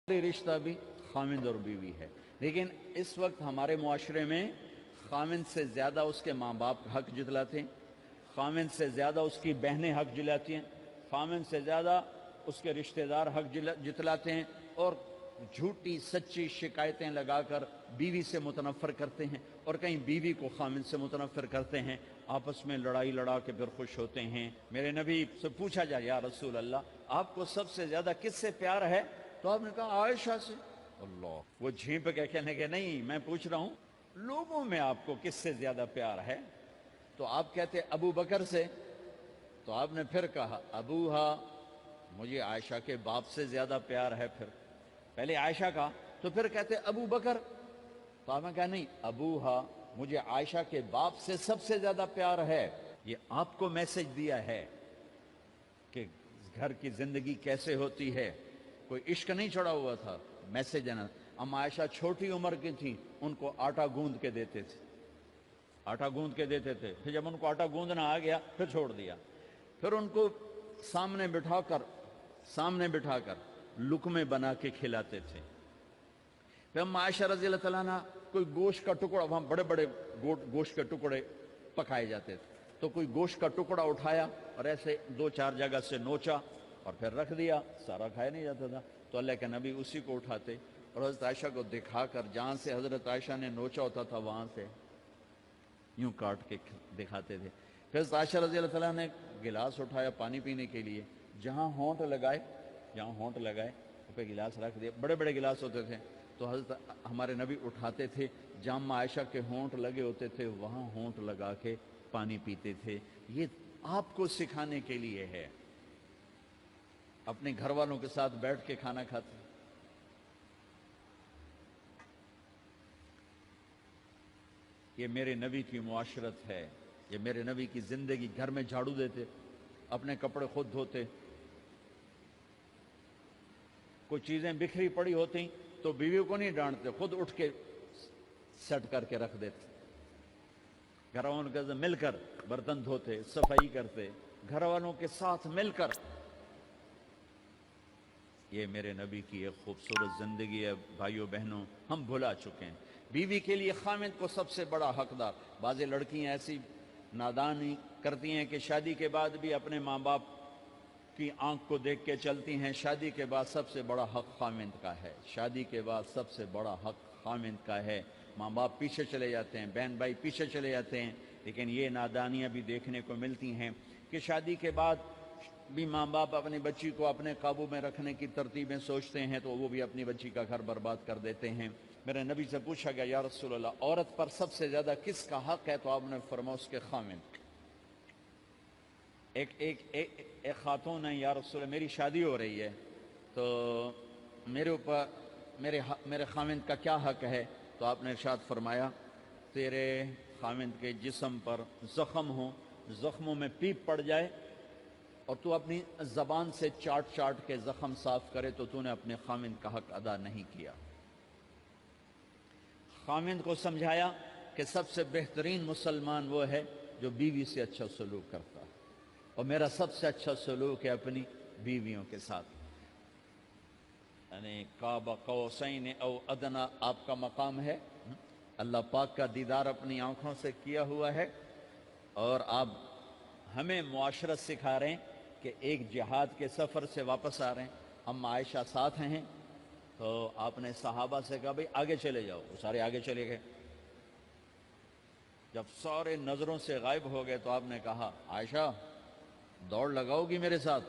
رشتہ بھی خامند اور بیوی ہے، لیکن اس وقت ہمارے معاشرے میں خامند سے زیادہ اس کے ماں باپ حق جتلاتے ہیں، خامند سے زیادہ اس کی بہنیں حق جلاتی ہیں، خامند سے زیادہ اس کے رشتہ دار حق جتلاتے ہیں، اور جھوٹی سچی شکایتیں لگا کر بیوی سے متنفر کرتے ہیں، اور کہیں بیوی کو خامند سے متنفر کرتے ہیں، آپس میں لڑائی لڑا کے پھر خوش ہوتے ہیں۔ میرے نبی سے پوچھا جائے یا رسول اللہ آپ کو سب سے زیادہ کس سے پیار ہے؟ تو آپ نے کہا عائشہ سے۔ اللہ، وہ جھینپ کے کہنے کے نہیں، میں پوچھ رہا ہوں لوگوں میں آپ کو کس سے زیادہ پیار ہے؟ تو آپ کہتے ابو بکر سے۔ تو آپ نے پھر کہا ابوہا، مجھے عائشہ کے باپ سے زیادہ پیار ہے۔ پھر پہلے عائشہ کا، تو پھر کہتے ابو بکر۔ تو آپ نے کہا نہیں، ابوہا، مجھے عائشہ کے باپ سے سب سے زیادہ پیار ہے۔ یہ آپ کو میسج دیا ہے کہ گھر کی زندگی کیسے ہوتی ہے، کوئی عشق نہیں چڑھا ہوا تھا، میسج ہے نا۔ ام عائشہ چھوٹی عمر کی تھی، ان کو آٹا گوندھ کے دیتے تھے، آٹا گوندھ کے دیتے تھے، پھر جب ان کو آٹا گوندھنا آ گیا پھر چھوڑ دیا، پھر ان کو سامنے بٹھا کر لقمے بنا کے کھلاتے تھے۔ پھر ام عائشہ رضی اللہ تعالیٰ عنہ کوئی گوشت کا ٹکڑا، وہاں بڑے بڑے گوشت کے ٹکڑے پکائے جاتے تھے، تو کوئی گوشت کا ٹکڑا اٹھایا اور ایسے دو چار جگہ سے نوچا اور پھر رکھ دیا، سارا کھایا نہیں جاتا تھا، تو اللہ کے نبی اسی کو اٹھاتے اور حضرت عائشہ کو دکھا کر جہاں سے حضرت عائشہ نے نوچا ہوتا تھا وہاں سے یوں کاٹ کے دکھاتے تھے۔ پھر حضرت عائشہ رضی اللہ تعالیٰ نے گلاس اٹھایا پانی پینے کے لیے، جہاں ہونٹ لگائے پہ گلاس رکھ دیا، بڑے بڑے گلاس ہوتے تھے، تو حضرت ہمارے نبی اٹھاتے تھے، جہاں عائشہ کے ہونٹ لگے ہوتے تھے وہاں ہونٹ لگا کے پانی پیتے تھے۔ یہ آپ کو سکھانے کے لیے ہے، اپنے گھر والوں کے ساتھ بیٹھ کے کھانا کھاتے۔ یہ میرے نبی کی معاشرت ہے، یہ میرے نبی کی زندگی۔ گھر میں جھاڑو دیتے، اپنے کپڑے خود دھوتے، کوئی چیزیں بکھری پڑی ہوتی تو بیوی کو نہیں ڈانٹتے، خود اٹھ کے سیٹ کر کے رکھ دیتے، گھر والوں کے ساتھ مل کر برتن دھوتے، صفائی کرتے، گھر والوں کے ساتھ مل کر۔ یہ میرے نبی کی ایک خوبصورت زندگی ہے بھائیو بہنوں، ہم بھلا چکے ہیں۔ بیوی کے لیے خامند کو سب سے بڑا حقدار۔ بعض لڑکیاں ایسی نادانی کرتی ہیں کہ شادی کے بعد بھی اپنے ماں باپ کی آنکھ کو دیکھ کے چلتی ہیں، شادی کے بعد سب سے بڑا حق خامند کا ہے، شادی کے بعد سب سے بڑا حق خامند کا ہے۔ ماں باپ پیچھے چلے جاتے ہیں، بہن بھائی پیچھے چلے جاتے ہیں، لیکن یہ نادانیاں بھی دیکھنے کو ملتی ہیں کہ شادی کے بعد بھی ماں باپ اپنی بچی کو اپنے قابو میں رکھنے کی ترتیبیں سوچتے ہیں تو وہ بھی اپنی بچی کا گھر برباد کر دیتے ہیں۔ میرے نبی سے پوچھا گیا یا رسول اللہ عورت پر سب سے زیادہ کس کا حق ہے؟ تو آپ نے فرمایا اس کے خامند۔ ایک خاتون ہے، یا رسول اللہ میری شادی ہو رہی ہے تو میرے اوپر میرے خامند کا کیا حق ہے؟ تو آپ نے ارشاد فرمایا تیرے خامند کے جسم پر زخم ہو، زخموں میں پیپ پڑ جائے اور تو اپنی زبان سے چاٹ کے زخم صاف کرے تو تو نے اپنے خامند کا حق ادا نہیں کیا۔ خامند کو سمجھایا کہ سب سے بہترین مسلمان وہ ہے جو بیوی سے اچھا سلوک کرتا ہے، اور میرا سب سے اچھا سلوک ہے اپنی بیویوں کے ساتھ، یعنی قاب قوسین او ادنا آپ کا مقام ہے، اللہ پاک کا دیدار اپنی آنکھوں سے کیا ہوا ہے، اور آپ ہمیں معاشرت سکھا رہے ہیں کہ ایک جہاد کے سفر سے واپس آ رہے ہیں، ہم عائشہ ساتھ ہیں، تو آپ نے صحابہ سے کہا بھئی آگے چلے جاؤ، وہ سارے آگے چلے گئے۔ جب سارے نظروں سے غائب ہو گئے تو آپ نے کہا عائشہ دوڑ لگاؤ گی میرے ساتھ؟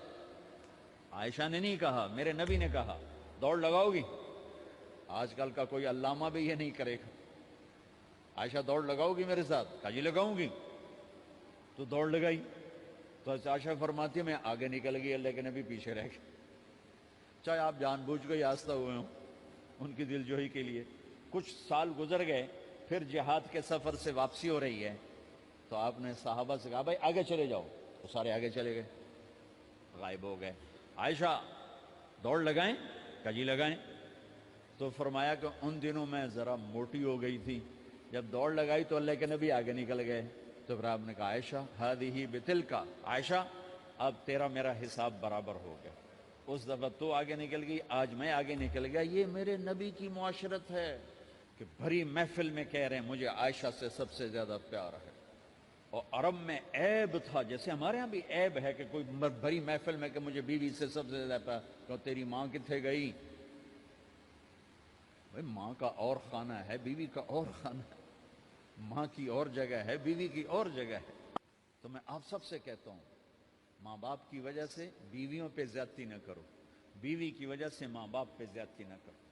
عائشہ نے نہیں کہا، میرے نبی نے کہا دوڑ لگاؤ گی؟ آج کل کا کوئی علامہ بھی یہ نہیں کرے گا، عائشہ دوڑ لگاؤ گی میرے ساتھ؟ کہا جی لگاؤں گی، تو دوڑ لگائی، تو عائشہ فرماتی ہے میں آگے نکل گئی، اللہ کے نبی پیچھے رہ گئے، چاہے آپ جان بوجھ کے آستہ ہوئے ہوں ان کی دل جوئی کے لیے۔ کچھ سال گزر گئے، پھر جہاد کے سفر سے واپسی ہو رہی ہے، تو آپ نے صحابہ سے کہا بھائی آگے چلے جاؤ، تو سارے آگے چلے گئے، غائب ہو گئے۔ عائشہ دوڑ لگائیں؟ کہا جی لگائیں۔ تو فرمایا کہ ان دنوں میں ذرا موٹی ہو گئی تھی، جب دوڑ لگائی تو اللہ کے نبی آگے نکل گئے، تو پھر آپ نے کہا عائشہ ہذہ بتلک، عائشہ اب تیرا میرا حساب برابر ہو گیا، اس دفعہ تو آگے نکل گئی، آج میں آگے نکل گیا۔ یہ میرے نبی کی معاشرت ہے کہ بھری محفل میں کہہ رہے ہیں مجھے عائشہ سے سب سے زیادہ پیار ہے۔ اور عرب میں عیب تھا، جیسے ہمارے ہاں بھی عیب ہے کہ کوئی بھری محفل میں کہ مجھے بیوی سے سب سے زیادہ پیار، کہ تیری ماں کتنے گئی؟ بھائی ماں کا اور خانہ ہے، بیوی کا اور خانہ ہے، ماں کی اور جگہ ہے، بیوی کی اور جگہ ہے۔ تو میں آپ سب سے کہتا ہوں، ماں باپ کی وجہ سے بیویوں پہ زیادتی نہ کرو، بیوی کی وجہ سے ماں باپ پہ زیادتی نہ کرو۔